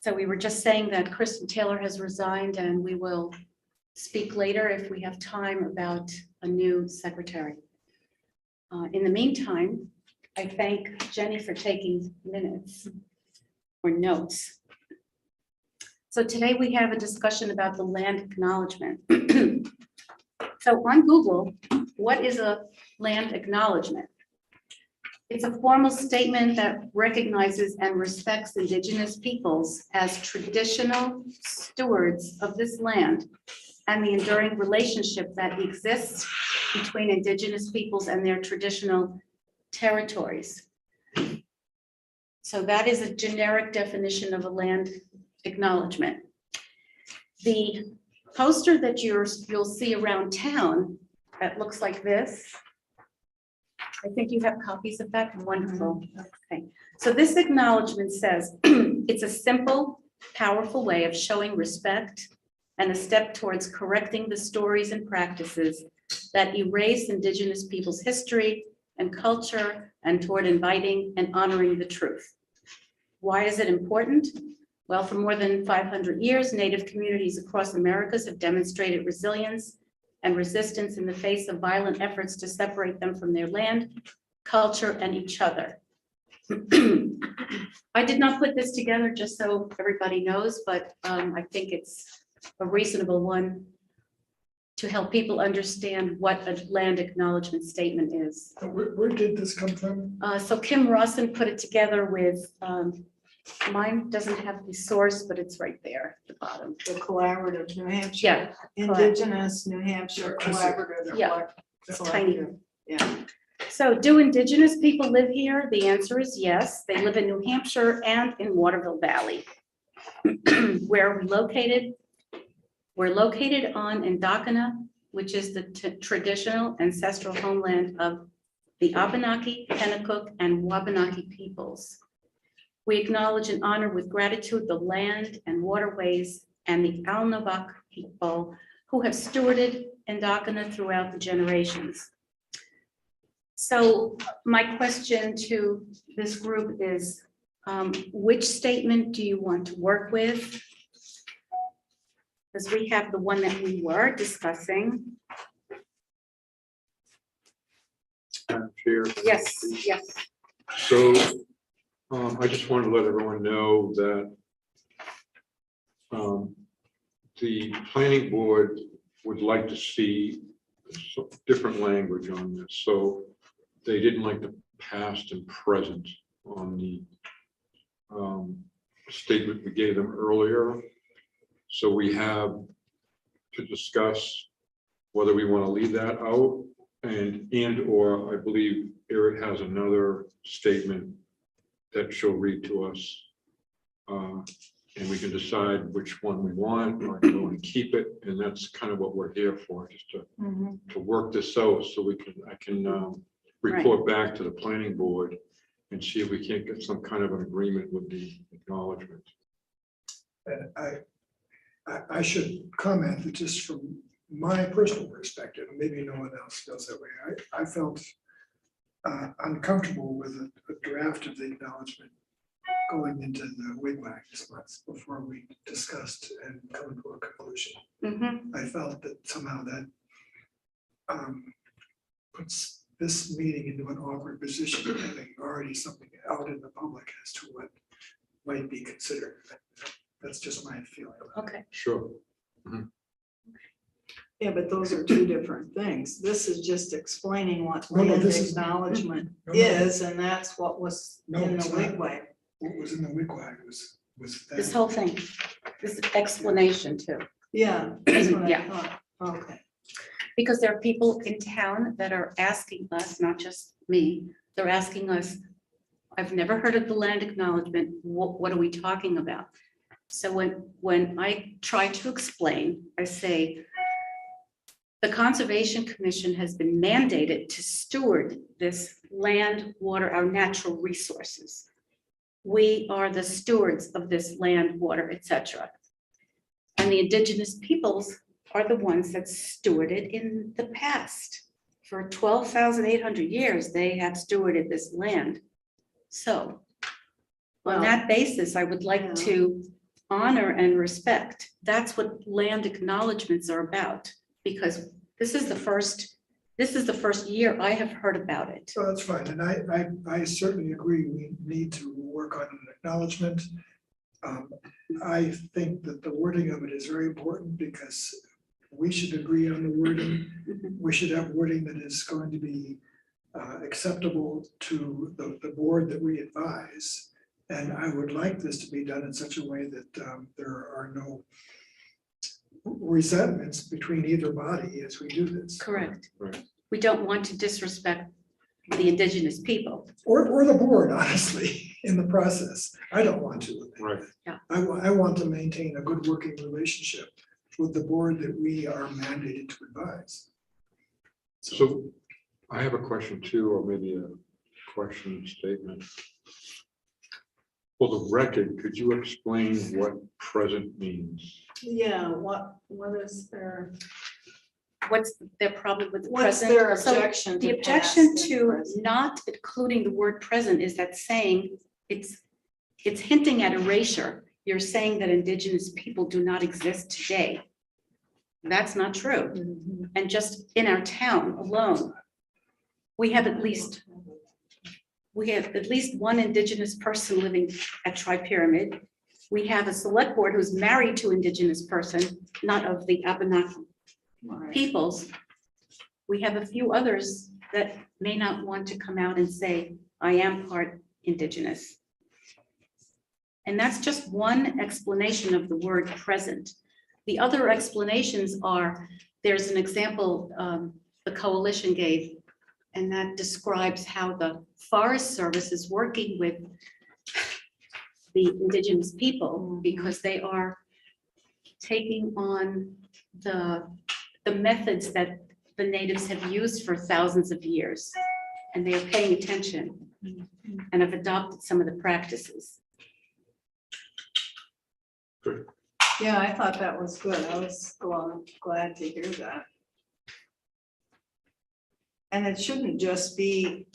So we were just saying that Kristen Taylor has resigned, and we will speak later if we have time about a new secretary. In the meantime, I thank Jenny for taking minutes or notes. So today we have a discussion about the land acknowledgement. So on Google, what is a land acknowledgement? It's a formal statement that recognizes and respects Indigenous peoples as traditional stewards of this land and the enduring relationship that exists between Indigenous peoples and their traditional territories. So that is a generic definition of a land acknowledgement. The poster that you'll see around town that looks like this. I think you have copies of that. Wonderful. Okay. So this acknowledgement says it's a simple, powerful way of showing respect and a step towards correcting the stories and practices that erase Indigenous people's history and culture, and toward inviting and honoring the truth. Why is it important? Well, for more than 500 years, Native communities across Americas have demonstrated resilience and resistance in the face of violent efforts to separate them from their land, culture, and each other. I did not put this together just so everybody knows, but I think it's a reasonable one to help people understand what a land acknowledgement statement is. Where did this come from? So Kim Rawson put it together with, mine doesn't have the source, but it's right there at the bottom. The Collaborative New Hampshire. Yeah. Indigenous New Hampshire Collaborative. Yeah. It's tiny. Yeah. So do Indigenous people live here? The answer is yes. They live in New Hampshire and in Waterville Valley. Where are we located? We're located on Indakana, which is the traditional ancestral homeland of the Abenaki, Pennacook, and Wabanaki peoples. We acknowledge and honor with gratitude the land and waterways and the Alnabak people who have stewarded Indakana throughout the generations. So my question to this group is, which statement do you want to work with? Because we have the one that we were discussing. Chair. Yes, yes. So I just wanted to let everyone know that the planning board would like to see some different language on this. So they didn't like the past and present on the statement we gave them earlier. So we have to discuss whether we want to leave that out and or I believe Eric has another statement that she'll read to us. And we can decide which one we want or we want to keep it. And that's kind of what we're here for, just to work this out so I can report back to the planning board and see if we can't get some kind of an agreement with the acknowledgement. And I should comment that just from my personal perspective, and maybe no one else feels that way, I felt uncomfortable with a draft of the acknowledgement going into the wigwag this month before we discussed and come to a conclusion. I felt that somehow that puts this meeting into an awkward position, having already something out in the public as to what might be considered. That's just my feeling. Okay. Sure. Yeah, but those are two different things. This is just explaining what No, land this is- acknowledgement No, is, and that's what was No, in it's the not. wigwag. What was in the wigwag was This that. whole thing, this explanation too, Yeah, that's what I Yeah. thought. Okay. because there are people in town that are asking us, not just me, they're asking us, I've never heard of the land acknowledgement. What are we talking about? So when I try to explain, I say, the Conservation Commission has been mandated to steward this land, water, our natural resources. We are the stewards of this land, water, etc. And the Indigenous peoples are the ones that stewarded in the past. For 12,800 years, they have stewarded this land. So on Well, that basis, I would like yeah. to honor and respect. That's what land acknowledgements are about, because this is the first year I have heard about it. So that's fine, and I certainly agree, we need to work on an acknowledgement. I think that the wording of it is very important because we should agree on the wording. We should have wording that is going to be acceptable to the board that we advise. And I would like this to be done in such a way that there are no resentments between either body as we do this. Correct. Right. We don't want to disrespect the Indigenous people. Or the board, honestly, in the process. I don't want to. Right. I want to maintain a good working relationship with the board that we are mandated to advise. So I have a question too, or maybe a question statement. For the record, could you explain what present means? Yeah, what is their, What's their problem with the what's present? their So objection? the to objection past and to present? not including the word present is that saying it's hinting at erasure. You're saying that Indigenous people do not exist today. That's not true. Mhm. And just in our town alone, we have at least one Indigenous person living at Tri-Pyramid. We have a select board who's married to Indigenous person, not of the Abenaki Right. peoples. We have a few others that may not want to come out and say, I am part Indigenous. And that's just one explanation of the word present. The other explanations are, there's an example the coalition gave, and that describes how the Forest Service is working with the Indigenous people because they are taking on the methods that the natives have used for thousands of years. And they are paying attention and have adopted some of the practices. Yeah, I thought that was good. I was glad to hear that. And it shouldn't just be,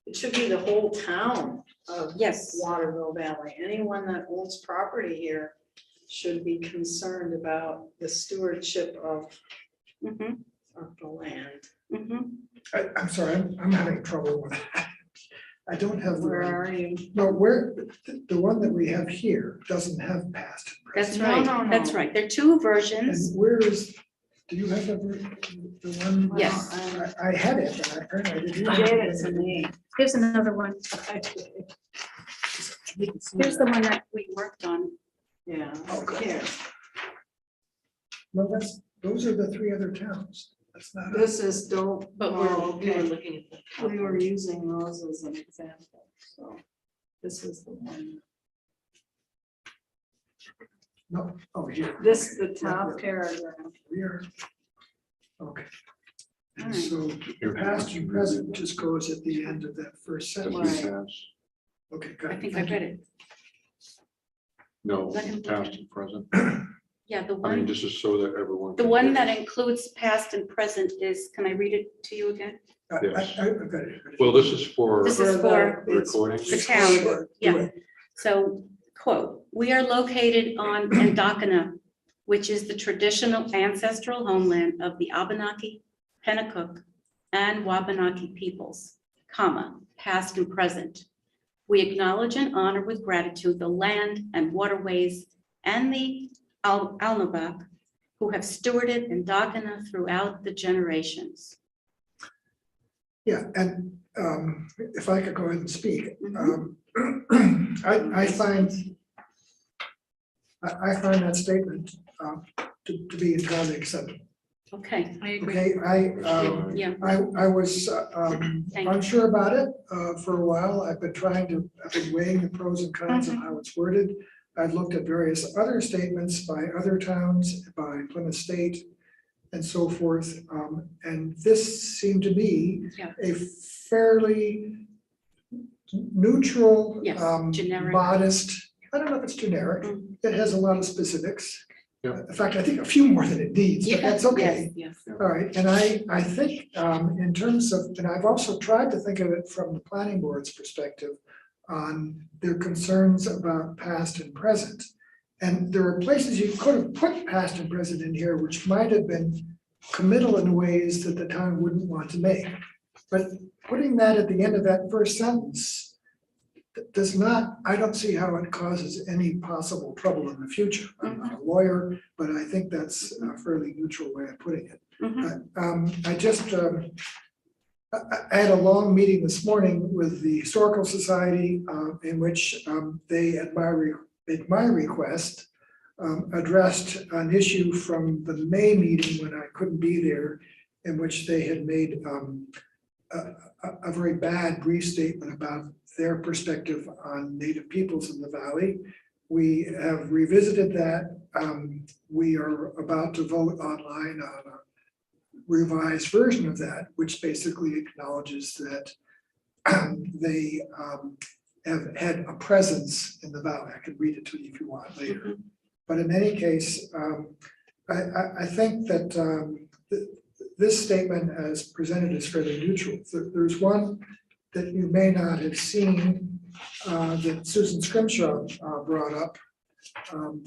it should be the whole town of Yes. Waterville Valley. Anyone that owns property here should be concerned about the stewardship of Mhm, the land. mhm. I'm sorry, I'm having trouble with that. I don't have the Where right. are you? No, the one that we have here doesn't have past and That's present. right, no, that's no. right. There are two And versions. where is, do you have the one? Yes. I had it, but apparently I didn't. You gave it to me. Here's another one. Here's the one that we worked on. Yeah, Okay. here. No, those are the three other towns. That's not it. This is dope. But we were looking at the. We were using those as an example, so this is the one. No, oh, here. This, Okay. the top Yeah, paragraph. We are. Okay. And Alright. so past and present just goes at the end of that first That sentence. he Right. has. Okay, good. I think I read it. No, Let him- past and present. Yeah, the I mean, one, this is so that everyone. the can one hear. that includes past and present is, can I read it to you again? Yes. I've got it. Well, this is for This is for recording. the town. Do Yeah. it. So, quote, "We are located on Endakana, which is the traditional ancestral homeland of the Abenaki, Pennacook, and Wabanaki peoples, comma, past and present. We acknowledge and honor with gratitude the land and waterways and the Alnabak who have stewarded Endakana throughout the generations." Yeah, and if I could go ahead and speak. Mhm. I find that statement to be entirely acceptable. Okay, I agree. Okay, yeah, I was Thank you. unsure about it for a while. I've been weighing the pros and cons of how it's worded. I've looked at various other statements by other towns, by Plymouth State and so forth. And this seemed to me Yeah. a fairly neutral, Yes, generic. modest, I don't know if it's generic. Mm. It has a lot of specifics. Yeah. In fact, I think a few more than it needs, but Yeah, that's okay. yes, yes. All right, and I think in terms of, and I've also tried to think of it from the planning board's perspective on their concerns about past and present. And there are places you could have put past and present in here, which might have been committal in ways that the town wouldn't want to make. But putting that at the end of that first sentence does not, I don't see how it causes any possible trouble in the future. I'm not a lawyer, but I think that's a fairly neutral way of putting it. I had a long meeting this morning with the Historical Society in which they, at my request, addressed an issue from the May meeting when I couldn't be there, in which they had made a very bad brief statement about their perspective on Native peoples in the valley. We have revisited that. We are about to vote online on a revised version of that, which basically acknowledges that they have had a presence in the valley. I can read it to you if you want later. But in any case, I think that this statement as presented is fairly neutral. There's one that you may not have seen that Susan Scrimshaw brought up from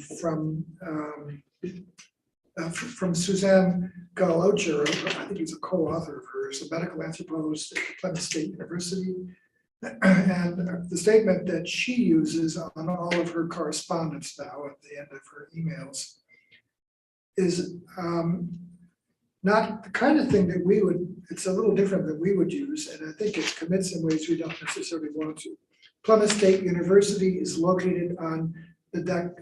Suzanne Gallocher. I think he's a co-author of hers, a medical anthropologist at Plymouth State University. And the statement that she uses on all of her correspondence now at the end of her emails is not the kind of thing that we would, it's a little different than we would use, and I think it commits in ways we don't necessarily want to. Plymouth State University is located on the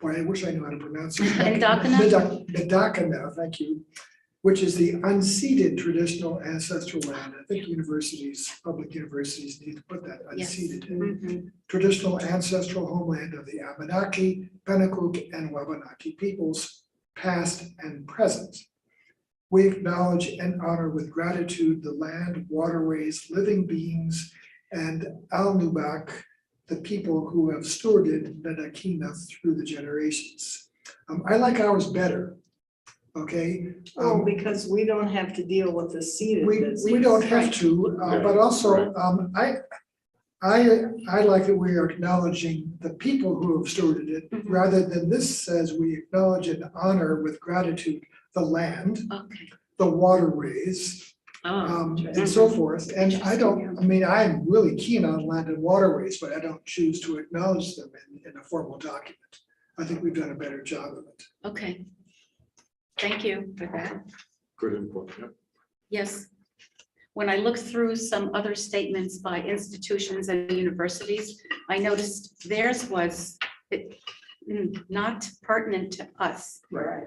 boy, I wish I knew how to pronounce it. Medakana, thank you, which is the unceded traditional ancestral land. I think universities, public universities need to put that unceded in. Traditional ancestral homeland of the Abenaki, Pennacook, and Wabanaki peoples, past and present. We acknowledge and honor with gratitude the land, waterways, living beings, and Alnubak, the people who have stewarded Medakina through the generations. I like ours better, okay? Because we don't have to deal with the seed. We don't have to, but also I like that we are acknowledging the people who have stewarded it, rather than this says we acknowledge and honor with gratitude the land, the waterways, and so forth. And I'm really keen on land and waterways, but I don't choose to acknowledge them in a formal document. I think we've done a better job of it. Okay. Thank you for that. Good input, yeah. Yes. When I looked through some other statements by institutions and universities, I noticed theirs was not pertinent to us. Right.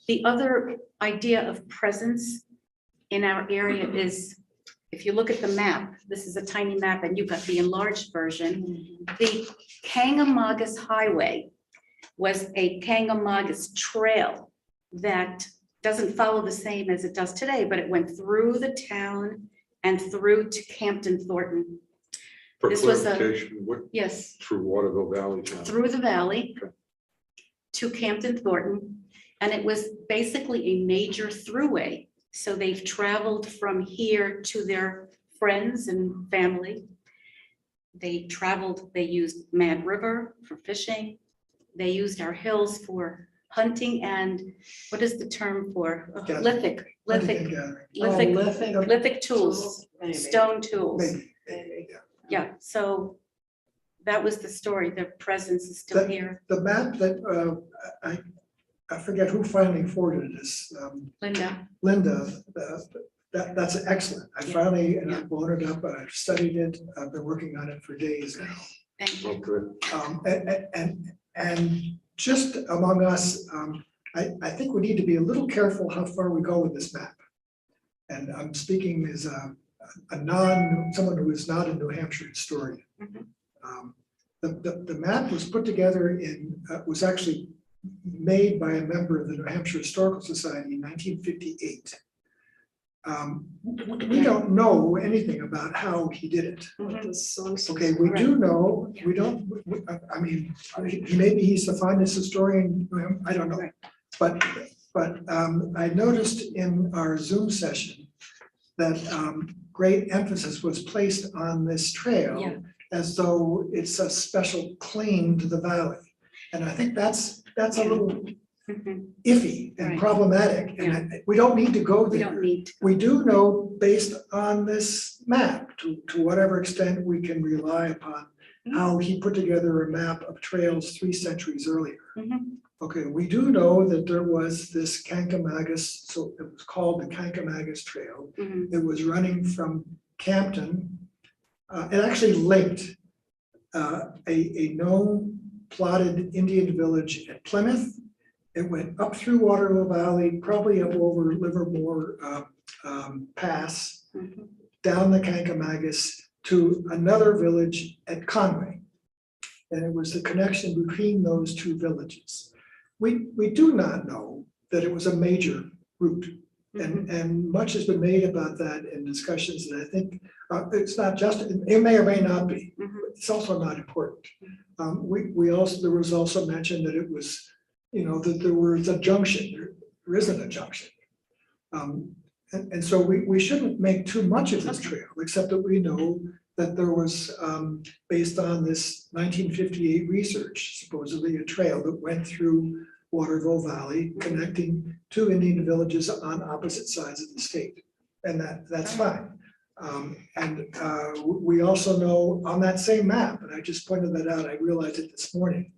The other idea of presence in our area is, if you look at the map, this is a tiny map and you've got the enlarged version. The Kangamagas Highway was a Kangamagas trail that doesn't follow the same as it does today, but it went through the town and through to Campton Thornton. For This was clarification, what Yes, through Waterville Valley town? through the valley to Campton Thornton. And it was basically a major throughway. So they've traveled from here to their friends and family. They used Mad River for fishing. They used our hills for hunting and what is the term for lithic tools, stone tools. Maybe. Yeah, so that was the story. Their presence is still here. The map that I forget who finally forwarded this. Linda, that's excellent. I finally, and I've blown it up, but I've studied it. I've been working on it for days now. Thank you. Okay. And just among us, I think we need to be a little careful how far we go with this map. And I'm speaking as someone who is not a New Hampshire historian. The map was put together was actually made by a member of the New Hampshire Historical Society in 1958. We don't know anything about how he did it. Okay, we do know, maybe he's the finest historian, I don't know. But I noticed in our Zoom session that great emphasis was placed on this trail as though it's a special claim to the valley. And I think that's a little Mhm. iffy and Right. problematic, and we don't need to go We there. don't need. We do know, based on this map, to whatever extent we can rely upon how he put together a map of trails 3 centuries earlier. Mhm. Okay, we do know that there was this Kangamagas, so it was called the Kangamagas Trail. Mhm. It was running from Campton. It actually linked a known plotted Indian village at Plymouth. It went up through Waterloo Valley, probably up over Livermore Pass, Mhm. down the Kangamagas to another village at Conway. And it was the connection between those 2 villages. We do not know that it was a major route. And much has been made about that in discussions that I think it's not just, it may or may not be, Mhm. but it's also not important. We also, there was also mentioned that it was, that there was a junction, there isn't a junction. And so we shouldn't make too much of this trail, except that we know that there was, based on this 1958 research, supposedly a trail that went through Waterville Valley, connecting 2 Indian villages on opposite sides of the state. And that's fine. We also know on that same map, and I just pointed that out, I realized it this morning,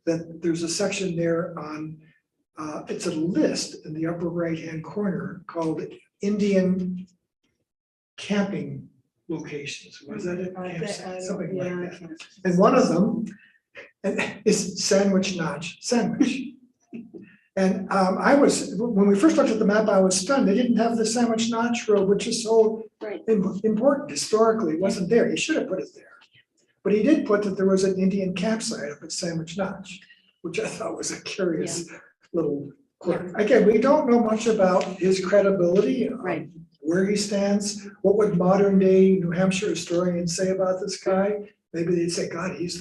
that there's a section there on, it's a list in the upper right-hand corner called Indian camping locations. Was that it? Campsite, something like that. And one of them is Sandwich Notch Sandwich. And when we first looked at the map, I was stunned. They didn't have the Sandwich Notch Road, which is so Right. important historically. It wasn't there. He should have put it there. But he did put that there was an Indian campsite up at Sandwich Notch, which I thought was a curious little quirk. Again, we don't know much about his credibility. Right. Where he stands, what would modern day New Hampshire historians say about this guy? Maybe they'd say, God, he's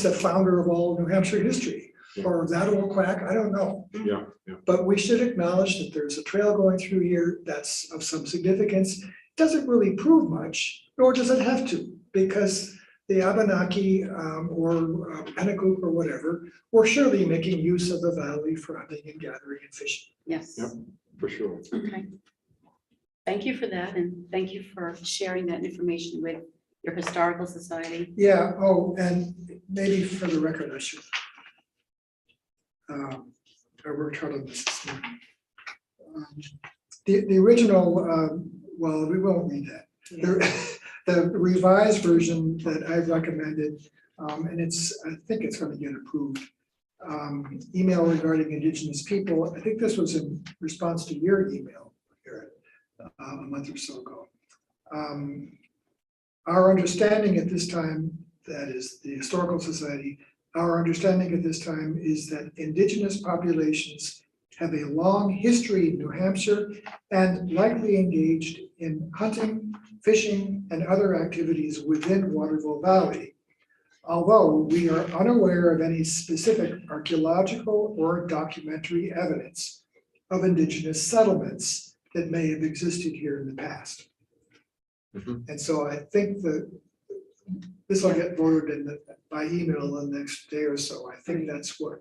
the founder of all New Hampshire history, or that old quack, I don't know. Yeah. But we should acknowledge that there's a trail going through here that's of some significance. Doesn't really prove much, nor does it have to, because the Abenaki or Pennacook or whatever were surely making use of the valley for hunting and gathering and fishing. Yes. Yep. For sure. Okay. Thank you for that, and thank you for sharing that information with your historical society. Yeah, oh, and maybe for the record, I should. I worked hard on this morning. The original, well, we won't read that. The revised version that I've recommended, and I think it's going to get approved. Email regarding Indigenous people. I think this was in response to your email here a month or so ago. Our understanding at this time, that is the Historical Society, our understanding at this time is that Indigenous populations have a long history in New Hampshire and likely engaged in hunting, fishing, and other activities within Waterville Valley. Although we are unaware of any specific archaeological or documentary evidence of Indigenous settlements that may have existed here in the past. Mhm. And so I think that this will get voted by email in the next day or so. I think that's what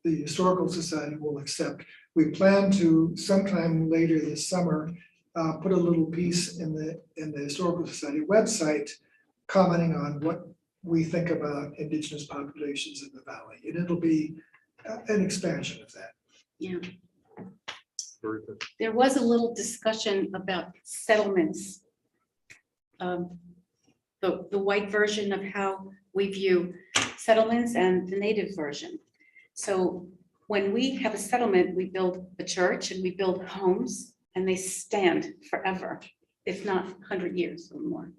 the Historical Society will accept. We plan to sometime later this summer put a little piece in the Historical Society website commenting on what we think about Indigenous populations in the valley, and it'll be an expansion of that. Yeah. Very good. There was a little discussion about settlements. The white version of how we view settlements and the native version. So when we have a settlement, we build a church and we build homes and they stand forever, if not 100 years or more.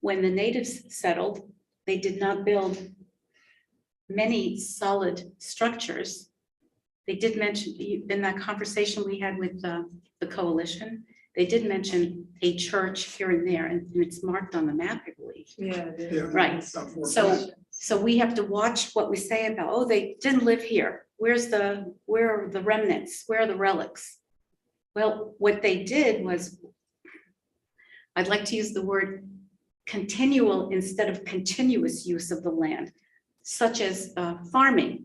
When the natives settled, they did not build many solid structures. They did mention, in that conversation we had with the coalition, they did mention a church here and there, and it's marked on the map, I believe. Yeah. Yeah, Right. about 4 So, so we have to watch what we say about, oh, they didn't live here. Where are the remnants? Where are the relics? Well, what they did was, I'd like to use the word continual instead of continuous use of the land, such as farming.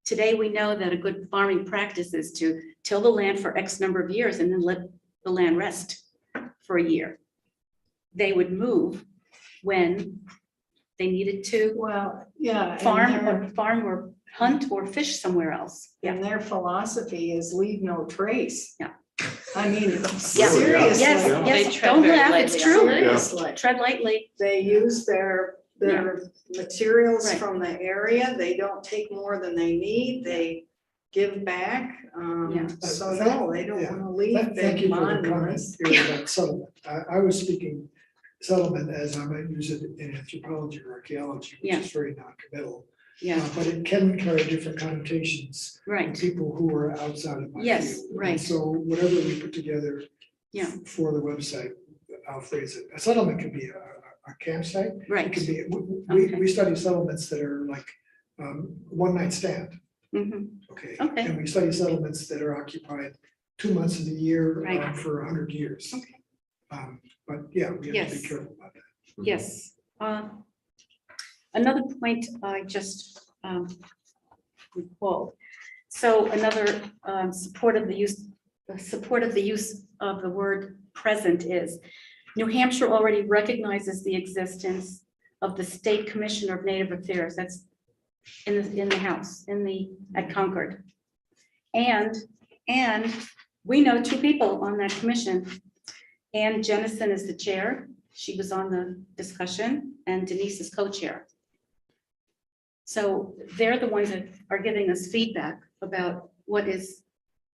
Today, we know that a good farming practice is to till the land for X number of years and then let the land rest for a year. They would move when they needed to Well, yeah. and farm or hunt or fish somewhere else. And their philosophy is leave no trace. Yeah. I mean, Yeah. seriously. Yes, Yeah. yes, They tread don't very laugh, it's lightly. true. Seriously. Tread lightly. They use their materials Right. from the area. They don't take more than they need. They give back. Yeah. So no, they don't Yeah. want to leave Thank big you for the comment monuments. here about settlement. I was speaking settlement as I might use it in anthropology or archaeology, which Yeah. is very non-committal. Yeah, But it can carry different connotations for right. people who are outside of my Yes, field. And right. so whatever we put together Yeah. for the website, I'll phrase it. A settlement could be a campsite. It Right. could be, Okay. we study settlements that are like one night stand, Mhm. okay? Okay. And we study settlements that are occupied 2 months of the year Right. for 100 years. Okay. But yeah, we have to be Yes. careful about that. Yes. Another point I just recalled. So another support of the use of the word present is New Hampshire already recognizes the existence of the State Commissioner of Native Affairs. That's in the House, at Concord. And we know 2 people on that commission. Ann Jennison is the chair. She was on the discussion, and Denise is co-chair. So they're the ones that are giving us feedback about what is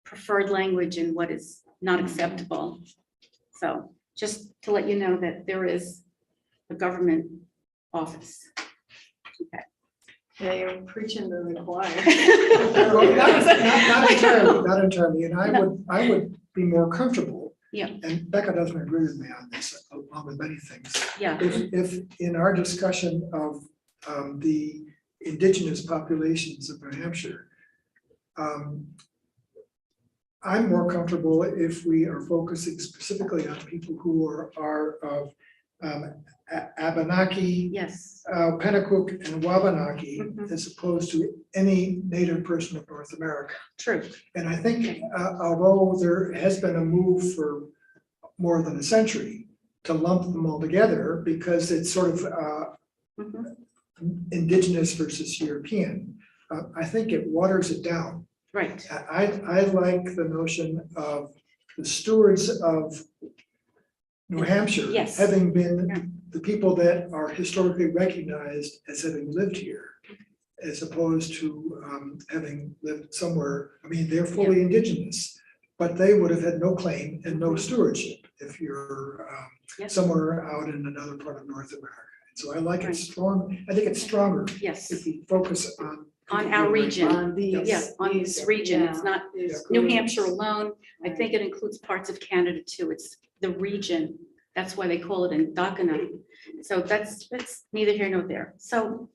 preferred language and what is not acceptable. So just to let you know that there is a government office. Okay. Yeah, you're preaching to the choir. Well, not entirely, and I would be more comfortable. Yeah. And Becca doesn't agree with me on this, along with many things. Yeah, If in our discussion of the indigenous populations of New Hampshire, I'm more comfortable if we are focusing specifically on people who are of Abenaki, yes, Pennacook, and Wabanaki, Mhm. as opposed to any native person of North America. true. And I think although there has been a move for more than a century to lump them all together because it's sort of Mhm. indigenous versus European, I think it waters it down. Right, I like the notion of the stewards of New Hampshire Yes. having been Yeah. the people that are historically recognized as having lived here, as opposed to having lived somewhere. I mean, they're fully indigenous, but they would have had no claim and no stewardship if you're Yes. somewhere out in another part of North America. So I like Right. it strong. I think it's stronger yes, if we focus on. On people our who are region. On these. yeah, on this region, it's not New Hampshire alone. I think it includes parts of Canada too. It's the region. That's why they call it Indakana. So that's neither here nor there. So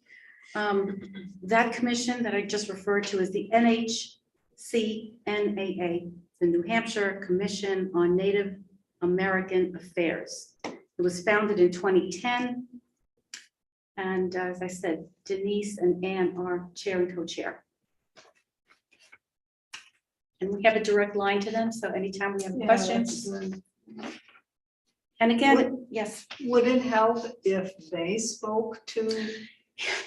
that commission that I just referred to is the NHCNAA, the New Hampshire Commission on Native American Affairs. It was founded in 2010. And as I said, Denise and Ann are chair and co-chair. And we have a direct line to them, so anytime we have questions. And again, yes, Would it help if they spoke to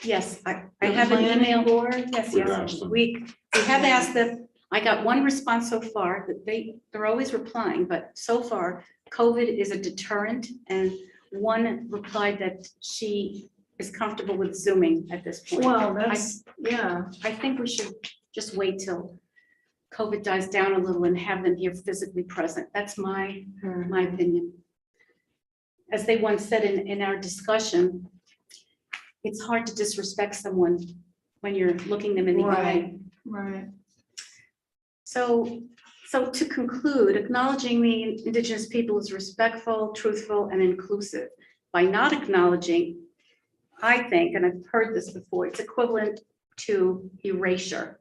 yes, I the have an planning email. board? Yes, We've yes, asked them. we have asked them. I got one response so far, that they're always replying, but so far, COVID is a deterrent. And one replied that she is comfortable with Zooming at this point. Well, that's, yeah. I think we should just wait till COVID dies down a little and have them here physically present. That's my opinion. As they once said in our discussion, it's hard to disrespect someone when you're looking them in the eye. Right. So to conclude, acknowledging the Indigenous people is respectful, truthful, and inclusive. By not acknowledging, I think, and I've heard this before, it's equivalent to erasure.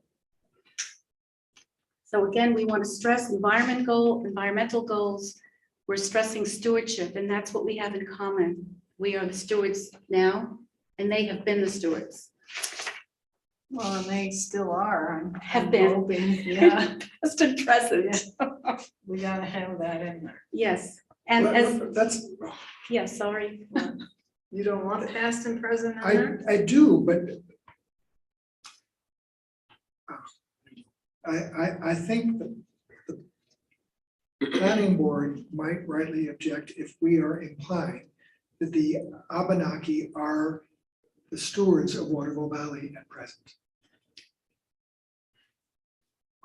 So again, we want to stress environmental goals. We're stressing stewardship, and that's what we have in common. We are the stewards now, and they have been the stewards. Well, and they still are. Have I'm been. hoping, yeah, Past and present. we gotta have that in there. Yes, and as, That's, yeah, sorry. You don't want past and present in there? I do, but I think that the planning board might rightly object if we are implying that the Abenaki are the stewards of Waterville Valley at present.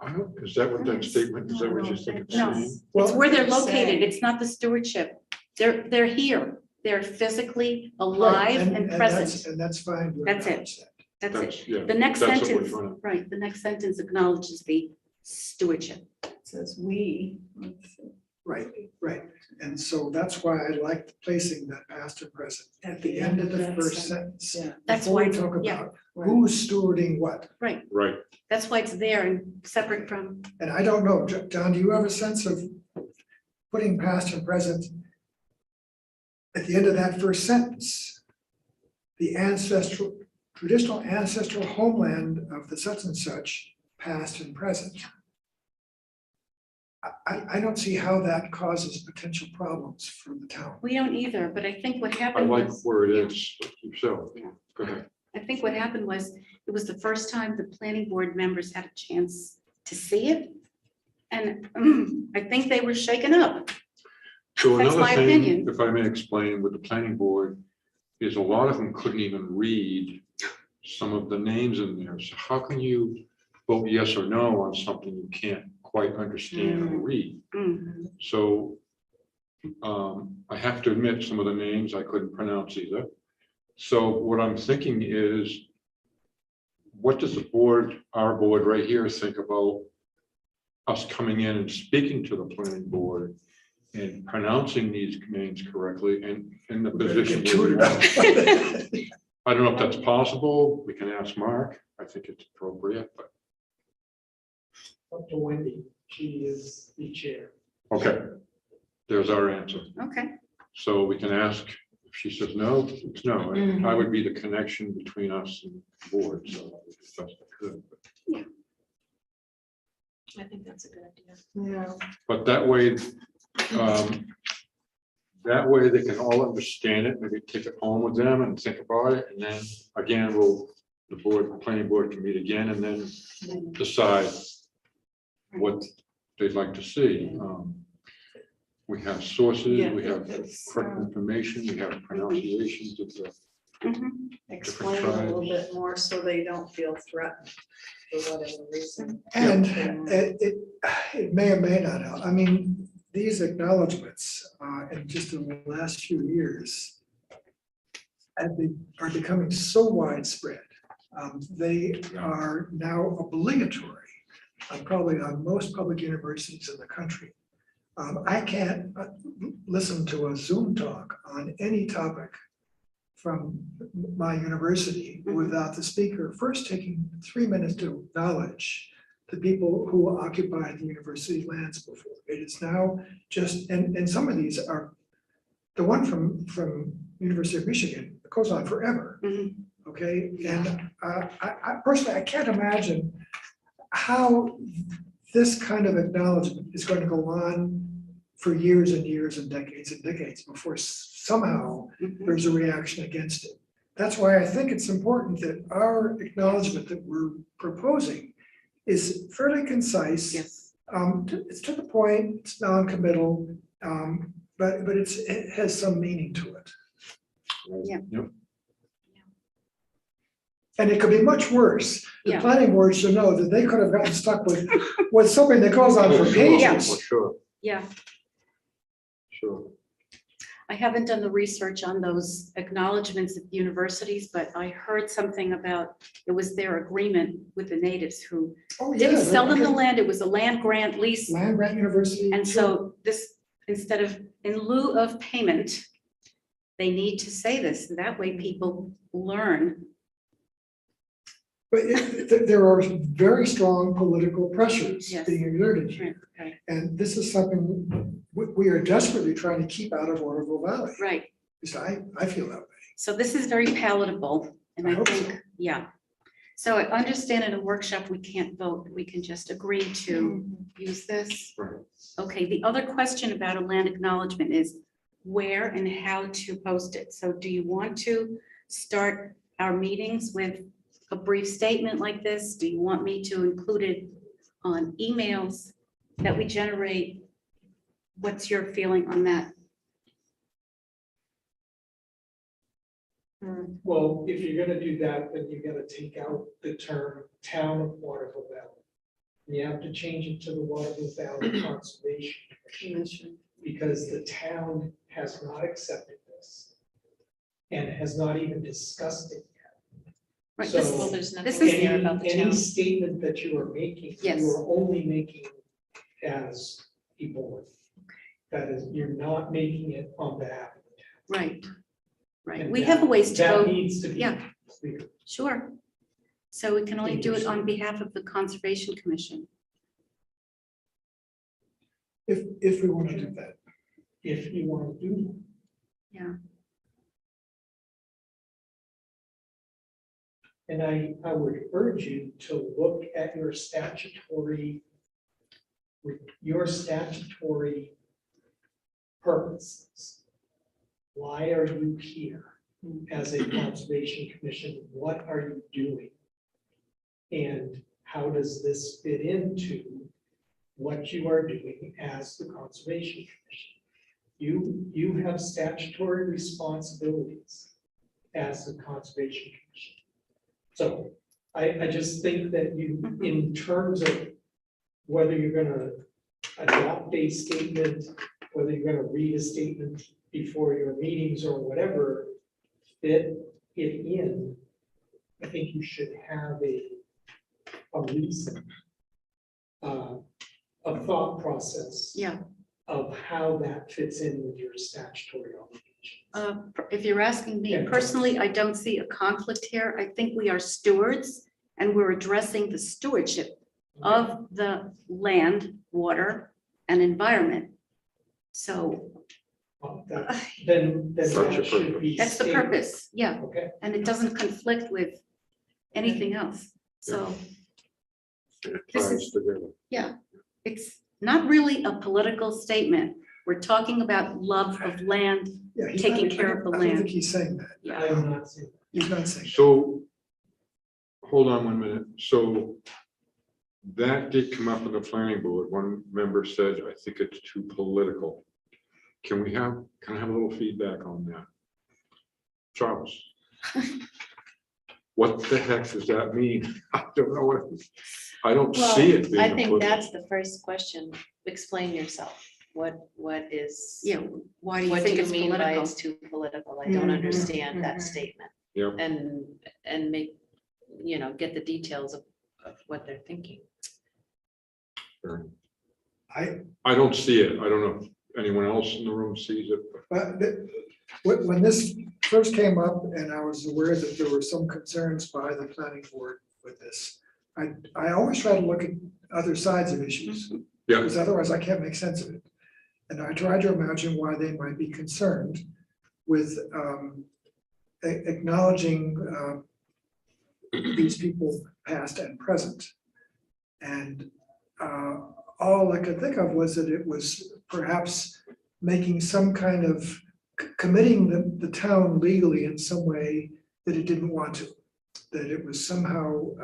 I don't, is that what that statement, is that what you think it's No. saying? It's Well, where they're Well, located. say- It's not the stewardship. They're here. They're physically right, alive and present. And that's fine. to That's it. acknowledge that. That's it. Yeah, The next that's what we're sentence, trying to- right, the next sentence acknowledges the stewardship. It says we. Let's see. Right, right. And so that's why I liked placing that past and present at the end of the that first sentence. Yeah. That's Before we why- talk yeah. about Right. who's stewarding what. Right. Right, That's why it's there and separate from, And I don't know, John, do you have a sense of putting past and present at the end of that first sentence? The traditional ancestral homeland of the such and such, past and present. I don't see how that causes potential problems for the town. we don't either, but I think what I happened like was, where it is, so, Yeah. go ahead. I think what happened was, it was the first time the planning board members had a chance to see it. And I think they were shaken up. So That's another my thing, opinion. if I may explain with the planning board, is a lot of them couldn't even read some of the names in there. So how can you vote yes or no on something you can't quite understand or read? Mhm. So I have to admit, some of the names I couldn't pronounce either. So what I'm thinking is, what does the board, our board right here, think about us coming in and speaking to the planning board and pronouncing these names correctly and in the position Get where we tutored are? up. I don't know if that's possible. We can ask Mark. I think it's appropriate, but, Up to Wendy, she is the chair. okay. There's our answer. Okay, So we can ask, if she says no, it's no. Mhm. I would be the connection between us and the board, so I would just best I could. I think that's a good idea. Yeah. But that way, they can all understand it, maybe take it home with them and think about it, and then again, the planning board can meet again and then decide what they'd like to see. We have sources, Yeah, we have it's, correct information, we have pronunciations of the, Mhm. Explain a little bit more so they don't feel threatened for whatever reason. And it may or may not help. I mean, these acknowledgements, in just in the last few years, are becoming so widespread. They are now obligatory, probably on most public universities in the country. I can't listen to a Zoom talk on any topic from my university without the speaker first taking 3 minutes to acknowledge the people who occupied the university lands before. It is now just, and some of these are, the one from University of Michigan goes on forever. Mhm. Okay, and I personally, I can't imagine how this kind of acknowledgement is going to go on for years and years and decades before somehow Mhm. there's a reaction against it. That's why I think it's important that our acknowledgement that we're proposing is fairly concise. Yes, It's to the point, it's non-committal, but it has some meaning to it. Yeah. Yep. And it could be much worse. The Yeah. planning board should know that they could have gotten stuck with something that goes on for For pages. sure, yeah. sure. I haven't done the research on those acknowledgements at universities, but I heard something about, it was their agreement with the natives who Oh, didn't yeah, sell them the okay. land. It was a land grant lease. Land grant university. And so this, instead of, in lieu of payment, they need to say this. That way people learn. But there are very strong political pressures Yes. being exerted here. Right, And this is something we are desperately trying to keep out of Waterville Valley. right. Because I feel that way. So this is very palatable, and I I hope so. think, yeah. So I understand at a workshop, we can't vote. We can just agree to use this. Right. Okay, the other question about a land acknowledgement is where and how to post it. So do you want to start our meetings with a brief statement like this? Do you want me to include it on emails that we generate? What's your feeling on that? Well, if you're gonna do that, then you gotta take out the term town of Waterville Valley. You have to change it to the Waterville Valley Conservation Commission, because the town has not accepted this and has not even discussed it yet. Right, So- this- Well, there's This nothing is- in there about the Any town. statement that you are making, Yes. you are only making as a board. That is, you're not making it on behalf of the town. Right, right. And We have a ways to That go. needs to be Yeah. clear. Sure. So we can only do it on behalf of the Conservation Commission. If we want to do that. If you want to do that. Yeah. And I would urge you to look at your statutory purposes. Why are you here as a conservation commission? What are you doing? And how does this fit into what you are doing as the conservation commission? You have statutory responsibilities as the conservation commission. So I just think that you, in terms of whether you're gonna adopt a statement, whether you're gonna read a statement before your meetings or whatever, fit it in. I think you should have a reason, a thought process Yeah. of how that fits in with your statutory obligations. If you're asking me Yeah. personally, I don't see a conflict here. I think we are stewards and we're addressing the stewardship of the land, water, and environment. So Well, then That's your that should be. that's the stated. purpose, yeah. Okay, And it doesn't conflict with anything else. So It This ties is- together. it's not really a political statement. We're talking about love of land. Yeah, he's Taking not- care of the I don't land. think he's saying that. I Yeah. am not saying. He's not saying. So, hold on 1 minute. So that did come up in the planning board. One member said, I think it's too political. Can I have a little feedback on that? Charles? What the heck does that mean? I don't know I don't see it being. I a think political- that's the first question. Explain yourself. What is? Yeah, why do you What do think you it's mean by political? it's too political? I don't Mhm, understand that mhm. statement. Yeah. And make, get the details of what they're thinking. I don't see it. I don't know if anyone else in the room sees it. But when this first came up and I was aware that there were some concerns by the planning board with this, I always try to look at other sides of issues. Yeah. Because otherwise I can't make sense of it. And I tried to imagine why they might be concerned with acknowledging these people past and present. And all I could think of was that it was perhaps making some kind of committing the town legally in some way that it didn't want to. That it was somehow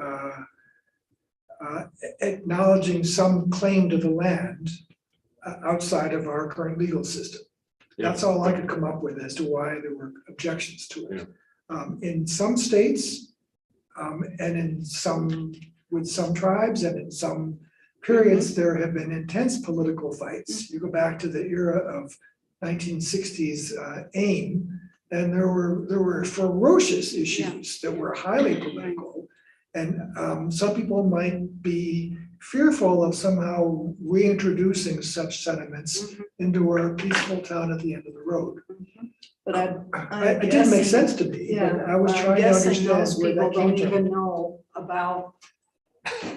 acknowledging some claim to the land outside of our current legal system. That's all I could come up with as to why there were objections to it. In some states, and in some, with some tribes and in some periods, there have been intense political fights. You go back to the era of 1960s AIM, and there were ferocious issues that were highly political. And some people might be fearful of somehow reintroducing such sentiments into our peaceful town at the end of the road. But It didn't make sense to me, but I was trying to understand most where people that came don't from. even know about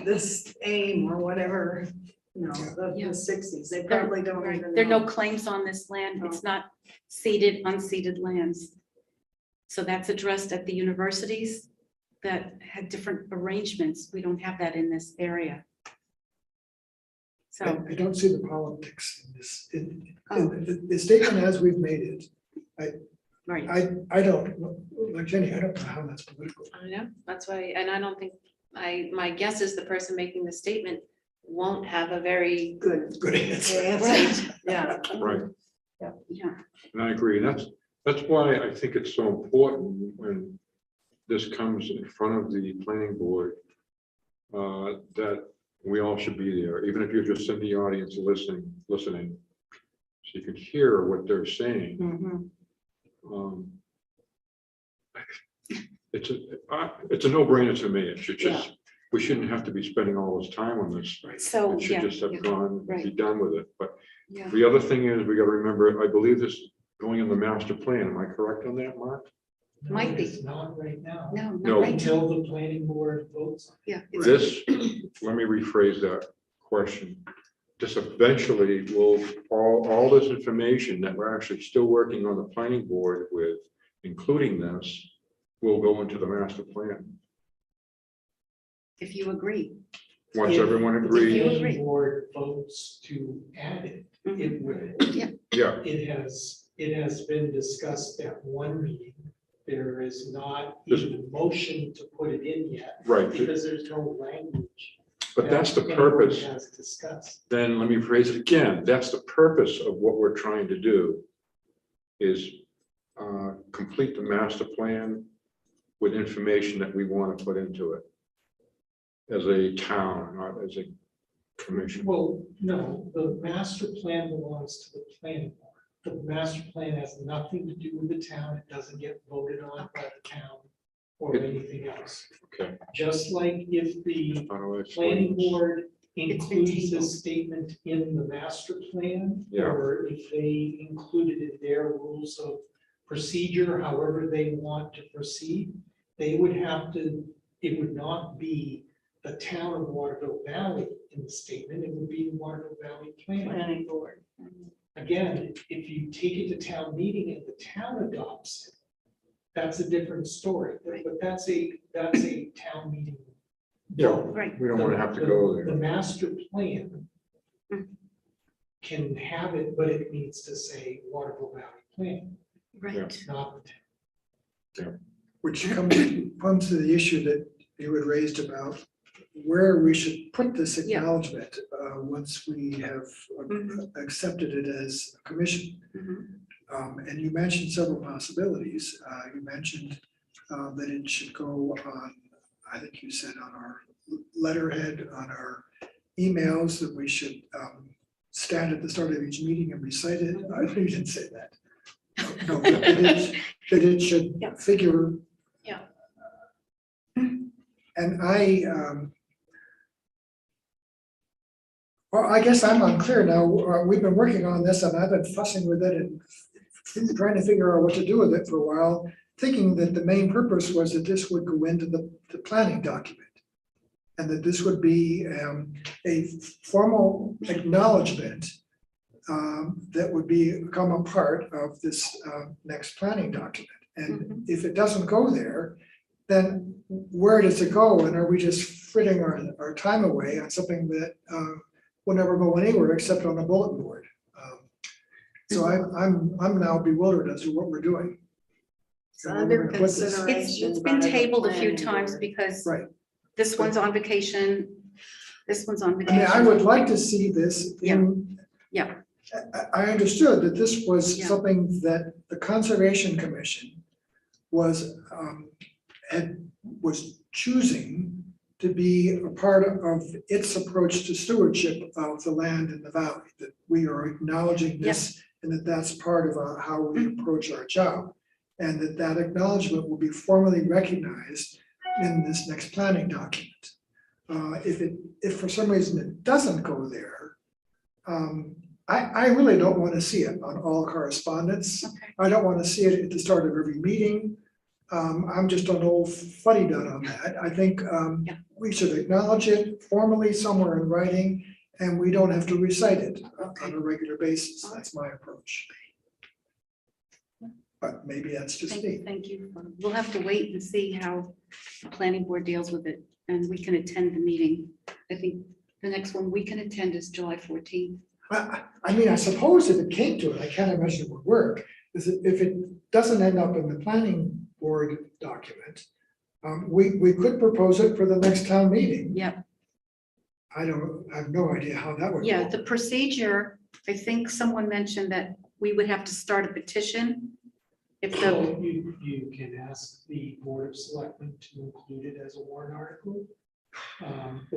this aim or whatever, the sixties. They probably don't Right. even There are no know. claims on this land. No. It's not ceded, unceded lands. So that's addressed at the universities. that had different arrangements. We don't have that in this area. So, I don't see the politics in this, Oh. in the statement as we've made it. right, I don't, like Jenny, I don't know how that's political. I know, that's why, and I don't think, my guess is the person making the statement won't have a very Good. Good answer. Right, yeah. Right, yeah, and I agree, and that's why I think it's so important when this comes in front of the planning board, that we all should be there, even if you're just in the audience listening, so you can hear what they're saying. Mhm. It's a no-brainer to me. It should just, we shouldn't have to be spending all this time on this. so, It should yeah, just have gone, be right. done with it. But yeah. the other thing is, we got to remember, I believe this is going in the master plan. Am I correct on that, Mark? No, Might be. it's not right now. No, No. not right now. Until the planning board votes. on Yeah. it's- This, let me rephrase that question. This eventually will, all this information that we're actually still working on the planning board with, including this, will go into the master plan. If you agree. Once If everyone The agrees, You agree. planning board votes to add it, Mhm. it will. yeah, It has been discussed at one meeting. There is not This- even a motion to put it in yet, right. because there's no language. But that's the that planning board purpose. Has discussed. Then let me phrase it again. That's the purpose of what we're trying to do is complete the master plan with information that we want to put into it as a town, not as a commission. Well, no, the master plan belongs to the planning board. The master plan has nothing to do with the town. It doesn't get voted on by the town or It- anything else. Okay. Just like if the How do I planning explain this? board It's been includes tabled. this statement in the master plan, Yeah. or if they included in their rules of procedure, however they want to proceed, they would have to, it would not be the town of Waterville Valley in the statement, it would be the Waterville Valley Planning. Planning board. Again, if you take it to town meeting and the town adopts it, that's a different story, but that's a town meeting. Yeah, vote. Right. we don't want to have to go The there. master plan Mhm. can have it, but it needs to say Waterville Valley Plan, Right. not the town. Which comes to the issue that you had raised about where we should put this Yeah. acknowledgement once we have Mhm. accepted it as a commission. Mhm. And you mentioned several possibilities. You mentioned that it should go on, I think you said on our letterhead, on our emails, that we should stand at the start of each meeting and recite it. I think you didn't say that. No, that it should Yeah. figure. Yeah. And well, I guess I'm unclear now. We've been working on this and I've been fussing with it and trying to figure out what to do with it for a while, thinking that the main purpose was that this would go into the planning document. And that this would be a formal acknowledgement that would become a part of this next planning document. And if it doesn't go there, then where does it go? And are we just fritting our time away on something that will never go anywhere except on a bulletin board? So I'm now bewildered as to what we're doing. It's And where under we're gonna put this. consideration. It's been by the tabled a few planning times board. because Right. this one's on vacation, this one's on I mean, vacation. I would like to see this in. Yeah. I understood that this was Yeah. something that the Conservation Commission was, was choosing to be a part of its approach to stewardship of the land in the valley, that we are acknowledging this and that that's part of how we approach our job. And that acknowledgement will be formally recognized in this next planning document. If for some reason it doesn't go there, I really don't want to see it on all correspondence. Okay. I don't want to see it at the start of every meeting. I'm just an old fuddy-duddy on that. I think Yeah. we should acknowledge it formally somewhere in writing, and we don't have to recite it on a regular basis. That's my approach. but maybe that's just me. Thank you. We'll have to wait and see how the planning board deals with it, and we can attend the meeting. I think the next one we can attend is July 14th. I mean, I suppose if it came to it, I can't imagine it would work, is that if it doesn't end up in the planning board document, we could propose it for the next town meeting. Yep. I have no idea how that would Yeah, go. the procedure, I think someone mentioned that we would have to start a petition. If the, So you can ask the Board of Selectmen to include it as a warrant article.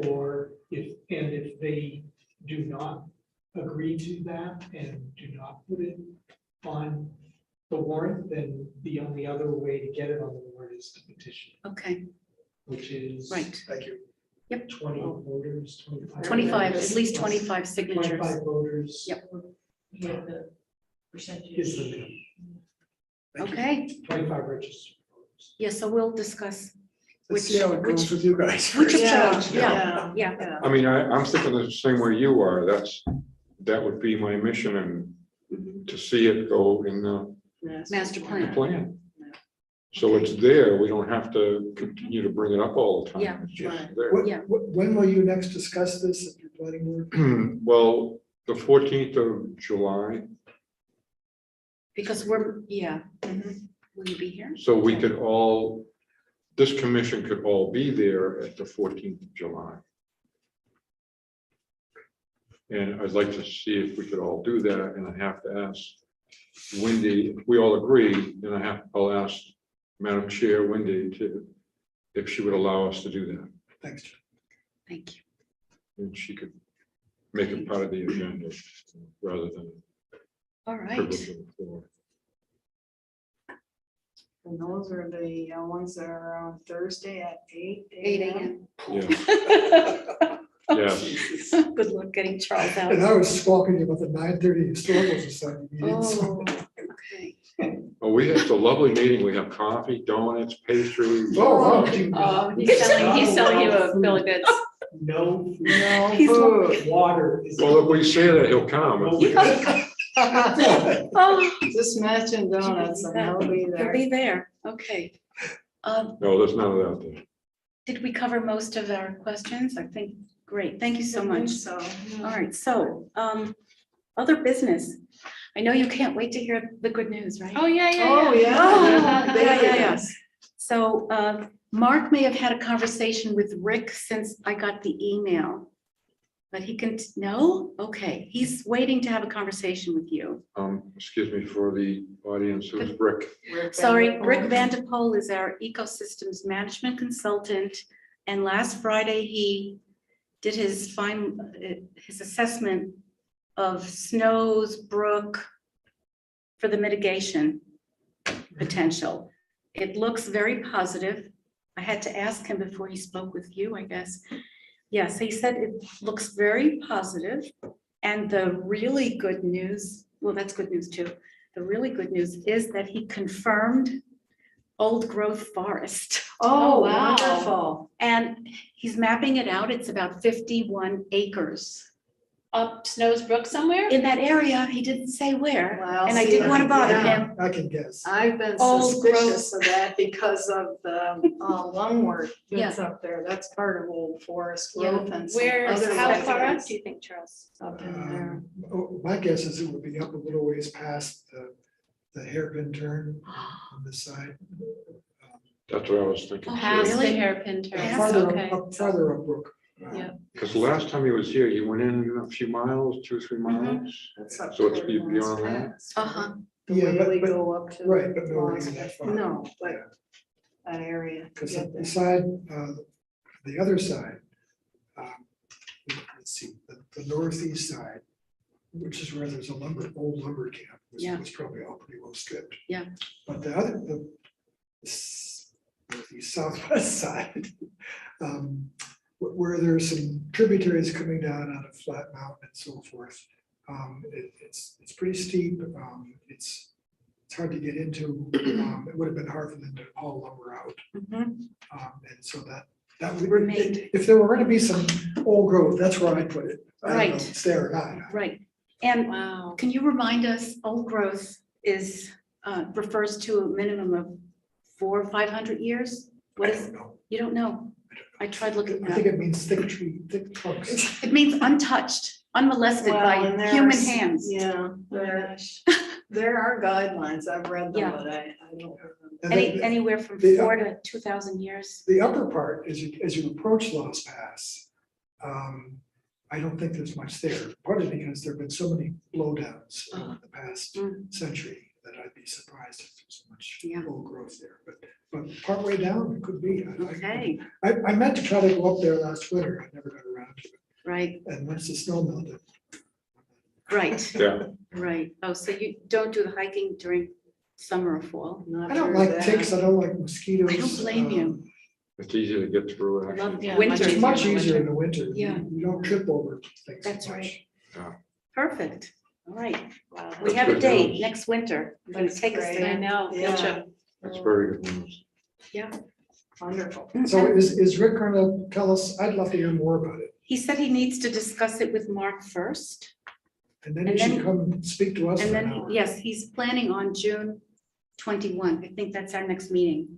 Or if they do not agree to that and do not put it on the warrant, then the only other way to get it on the warrant is to petition, okay, which is right, Thank you. 20 voters, 25. 25, at least 25 signatures. 25 voters. Yep. Yeah, the percentage. Is the minimum, Thank you. Okay, 25 registered voters. yeah, so we'll discuss Let's see how it goes with you guys. which first. approach, yeah, yeah. Yeah. I mean, I'm thinking the same way you are. That would be my mission, and Mhm. to see it go in the Master plan. plan. So it's there. We don't have to continue to bring it up all the time. Yeah. It's just Right. there. Yeah. When will you next discuss this at your planning board? Well, the 14th of July, Because we're, yeah, Mhm. will you be here? so we could all, this commission could all be there at the 14th of July. And I'd like to see if we could all do that, and I have to ask Wendy, if we all agree, then I'll ask Madam Chair Wendy if she would allow us to do that, Thanks, John. Thank you. and she could make it part of the agenda rather than All right. privilege of the floor. And those are the ones that are on Thursday at 8 8 a.m. a.m. Yeah, Good luck getting Charles out. And I was squawking about the 9:30 historical society meetings. Oh, okay. oh, we had a lovely meeting. We have coffee, donuts, pastries. Oh, wow. Oh, he's selling you a bill of goods. No food. No He's food. Water is. Well, if we say that, he'll come. Oh, Just mention donuts and I'll be he'll there. be there. Okay. No, there's none of that there. Did we cover most of our questions? I think, great. Thank you so much. So, All right, so, other business. I know you can't wait to hear the good news, right? Oh, yeah, yeah. oh, yeah. Oh, yeah, yeah, yeah. Yes. So, Mark may have had a conversation with Rick since I got the email. But he can, no? Okay, he's waiting to have a conversation with you. Excuse me for the audience, who's Rick? Sorry, Rick Vandepol is our ecosystems management consultant. And last Friday, he did his assessment of Snow's Brook for the mitigation potential. It looks very positive. I had to ask him before he spoke with you, I guess. Yes, he said it looks very positive. And the really good news, well, that's good news too. The really good news is that he confirmed old growth forest. Oh, wow. wonderful. And he's mapping it out. It's about 51 acres. Up Snow's Brook somewhere? In that area, he didn't say where, Well, and I see, didn't want to bother yeah. him. I can guess. I've been Old suspicious of that because of the lungwort that's Yeah. up there. That's part of old forest Yeah. growth and some Where, other how far up residents do you think, Charles? up in there. My guess is it would be up a little ways past the hairpin turn on the side. That's what I was thinking. Oh, Past the really? hairpin turn, Yes, Farther okay. farther up Brook. Yeah. Because the last time he was here, he went in a few miles, 2 or 3 miles. That's up So it's toward beyond Lost that? Pass. Uh-huh. The Yeah, way but- we but- go up to. right, but nowhere Lost near that Pass. far. No, but Yeah. that area. Because Get there. the side, the other side, let's see, the northeast side, which is where there's a old lumber camp, Yeah. was probably all pretty well stripped. Yeah. But the southwest side, where there's some tributaries coming down out of Flat Mountain and so forth, it's pretty steep. It's hard to get into. It would have been hard for them to haul lumber out. Mhm. And so that would Remained. if there were going to be some old growth, that's where I'd put it. I don't know Right. if it's there or not. Right. And Wow. can you remind us, old growth is refers to a minimum of 400 or 500 years? What I is, don't know. you don't know? I tried looking I it think up. it means thick tree, thick trunks. It means untouched, unmolested Well, by and there human are hands. Yeah, Oh my there, gosh. there are guidelines. I've read them, Yeah. but I don't remember. And Anywhere from the- 4 to 2,000 years. The upper part, as you approach Lost Pass, I don't think there's much there, partly because there've been so many blowdowns over the past Mm. century that I'd be surprised if there's much Yeah. old growth there, but partway down, it could be. Okay, I meant to try to go up there last winter, I never got around to it, right, and once the snow melted. right, Yeah, right. Oh, so you don't do the hiking during summer or fall? Not I don't sure like that- ticks, I don't like mosquitoes. I don't blame you. it's easy to get through, I love, actually. yeah. Winter. It's much in the easier winter. in the winter. Yeah. You don't trip over things. That's much. right. Perfect. All right. Wow. We That's have a good date news. next winter. You're gonna That's take us great. I there. know, field Yeah. trip. That's very good news. Wonderful. So is Rick gonna tell us, I'd love to hear more about it, He said he needs to discuss it with Mark first. and then he And should then- come and speak to us And for an then, hour. yes, he's planning on June 21. I think that's our next meeting.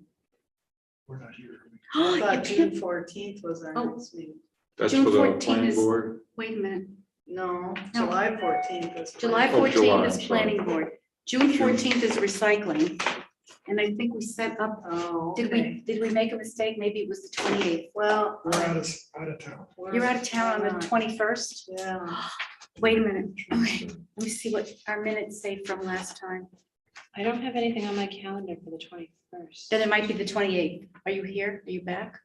We're not here. I You thought June can't- 14th was our Oh. next meeting. That's June for the 14 planning is- board. Wait a minute. No, No. July 14th is. July Oh, 14 July, is sorry. planning board. June 14th is recycling. And I think we set up, Oh, did okay. we make a mistake? Maybe it was the 28th. Well. We're out of town. You're out of town on the 21st? Yeah. Wait a minute. Okay, let me see what our minutes say from last time. I don't have anything on my calendar for the 21st. Then it might be the 28th. Are you here? Are you back?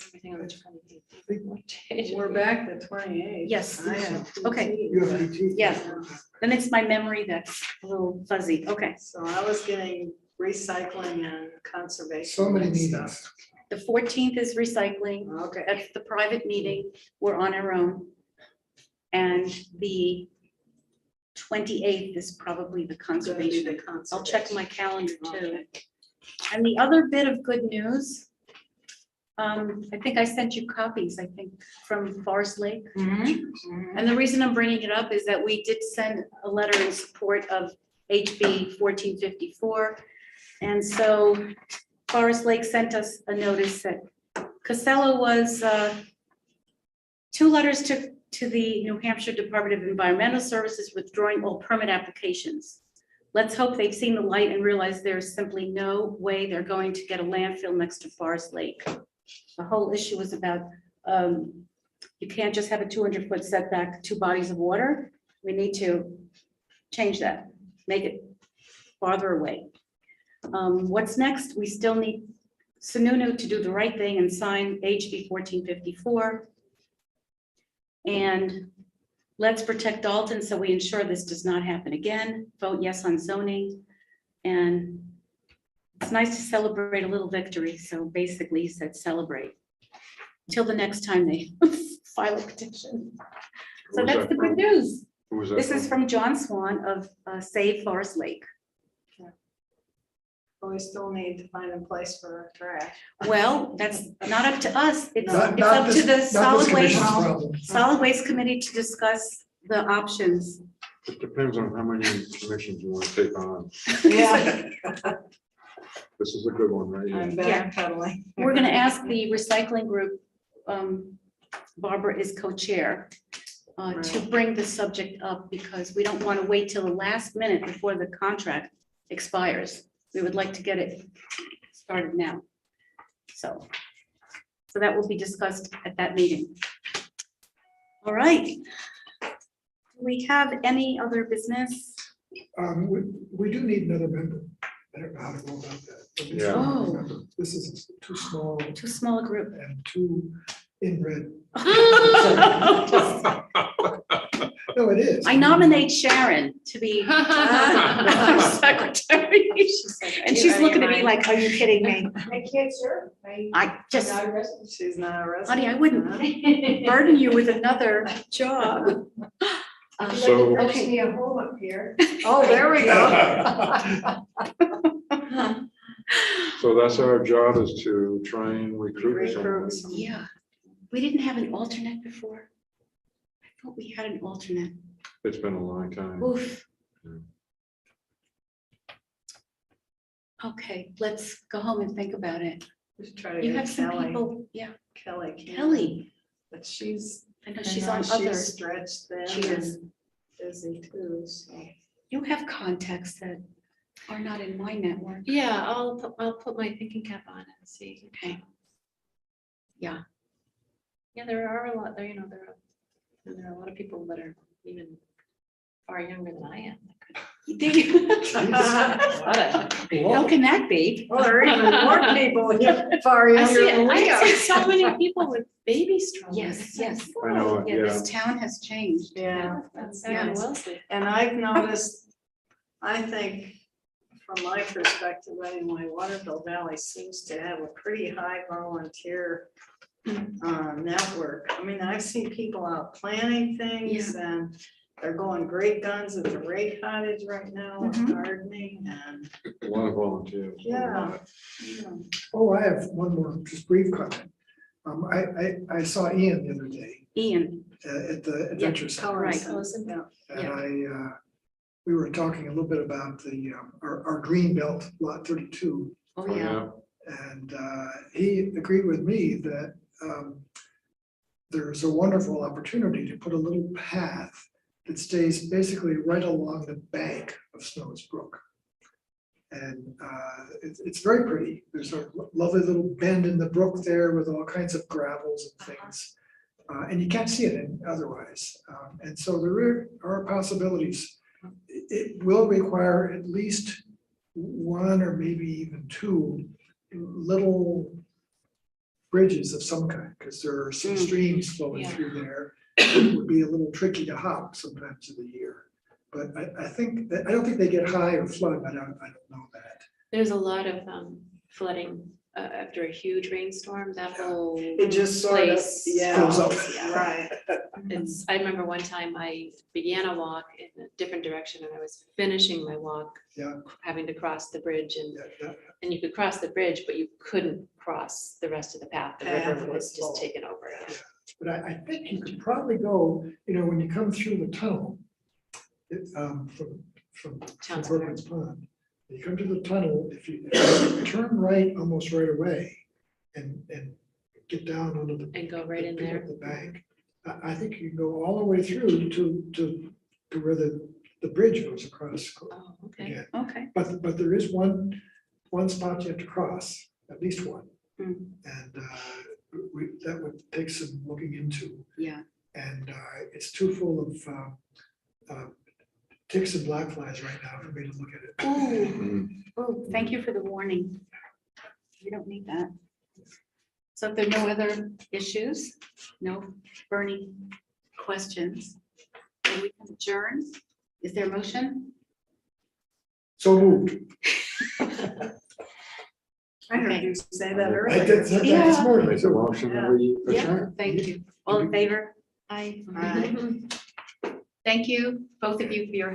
Everything on the 28th. What day did We're we- back the 28th. Yes. I have Okay. PT, You have but- PT. Yeah. Then it's my memory that's a little fuzzy. Okay. So I was getting recycling and conservation. So many and meetings. stuff. The 14th is recycling. Okay. That's the private meeting. We're on our own. And the 28th is probably the conservation. I'll check my calendar too. And the other bit of good news, I think I sent you copies, I think, from Forest Lake. And the reason I'm bringing it up is that we did send a letter in support of HB 1454. And so Forest Lake sent us a notice that Casella was, 2 letters to the New Hampshire Department of Environmental Services withdrawing all permit applications. Let's hope they've seen the light and realize there's simply no way they're going to get a landfill next to Forest Lake. The whole issue is about, you can't just have a 200-foot setback, 2 bodies of water. We need to change that, make it farther away. What's next? We still need Sununu to do the right thing and sign HB 1454. And let's protect Dalton so we ensure this does not happen again. Vote yes on zoning. And it's nice to celebrate a little victory. So basically he said celebrate till the next time they file a petition. So Who's that's that the good from? news. Who was that This is from John Swan of Save Forest Lake. But we still need to find a place for our trash. Well, that's not up to us. It's Not up this- to the not this solid waste, commission's problem. solid waste committee to discuss the options. It depends on how many commissions you want to take on. Yeah. This is a good one, right? I'm Yeah. backpedaling. We're gonna ask the recycling group, Barbara is co-chair, to Right. bring the subject up because we don't want to wait till the last minute before the contract expires. We would like to get it started now. So that will be discussed at that meeting. All right. Do we have any other business? We do need another member. I don't know how to go about that. But we Yeah. should Oh. remember, this is too small Too small a group. and too inbred. No, it is. I nominate Sharon to be our secretary. And she's looking at me like, are you kidding me? I can't serve. I just, I'm not a resident. She's not a resident. honey, I wouldn't burden you with another job. I'd like So- to furnish Okay. me a home up here. Oh, there we go. So that's our job, is to try and recruit someone. Recruit. Yeah, we didn't have an alternate before. I thought we had an alternate. It's been a long time. Oof. Okay, let's go home and think about it. Just try to You get have some Kelly, people, yeah, Kelly. Kelly, But she's, I know I she's know on other, she's stretched thin she is. and busy too, so. You have contacts that are not in my network. Yeah, I'll put my thinking cap on and see. Okay. Yeah. Yeah, there are a lot, there, there are a lot of people that are even far younger than I am. How can that be? Well, there are even more people far I see, younger than we I are. see so many people with baby strollers. Yes, yes. I know, Yeah, yeah. this town has changed. Yeah, That's yeah. back in Wellesley. And I've noticed, I think, from my perspective, anyway, Waterville Valley seems to have a pretty high volunteer network. I mean, I've seen people out planning things and they're going great guns at the Ray Cottage right now, with Mhm. gardening and, A lot of volunteers. yeah. Oh, I have one more, just brief comment. I saw Ian the other day Ian, at the Adventure Center. right. Collison, yeah. And we were talking a little bit about our green belt, lot 32. oh yeah, And he agreed with me that there's a wonderful opportunity to put a little path that stays basically right along the bank of Snow's Brook. And it's very pretty. There's a lovely little bend in the brook there with all kinds of gravels and things. And you can't see it otherwise. And so there are possibilities. It will require at least one or maybe even two little bridges of some kind, because there are some streams flowing Yeah. through there. It would be a little tricky to hop sometimes of the year. But I think that, I don't think they get high or flood, I don't know that. There's a lot of flooding after a huge rainstorm, that whole It just sort of, place. yeah, Goes up. right. I remember one time I began a walk in a different direction and I was finishing my walk. Yeah. Having to cross the bridge Yeah. and you could cross the bridge, but you couldn't cross the rest of the path. The Path river was was full. just taken over. But I think you could probably go, when you come through the tunnel, from Town Berkman's Pond, you come to the tunnel, if you turn right almost right away and get down onto the. And go right in pick there. up the bank, I think you can go all the way through to where the bridge goes across Oh, okay. again. okay. But there is one spot you have to cross, at least one. Mm. And that would take some looking into. Yeah, And it's too full of ticks and black flies right now for me to look at it. oh, oh, thank you for the warning. We don't need that. So if there are no other issues, no burning questions, then we can adjourn. Is there a motion? So moved. I heard you say that I did say earlier. that this morning. Make a motion that we Yeah, adjourn. thank you. All in favor? Aye. Aye. Thank you, both of you, for your help.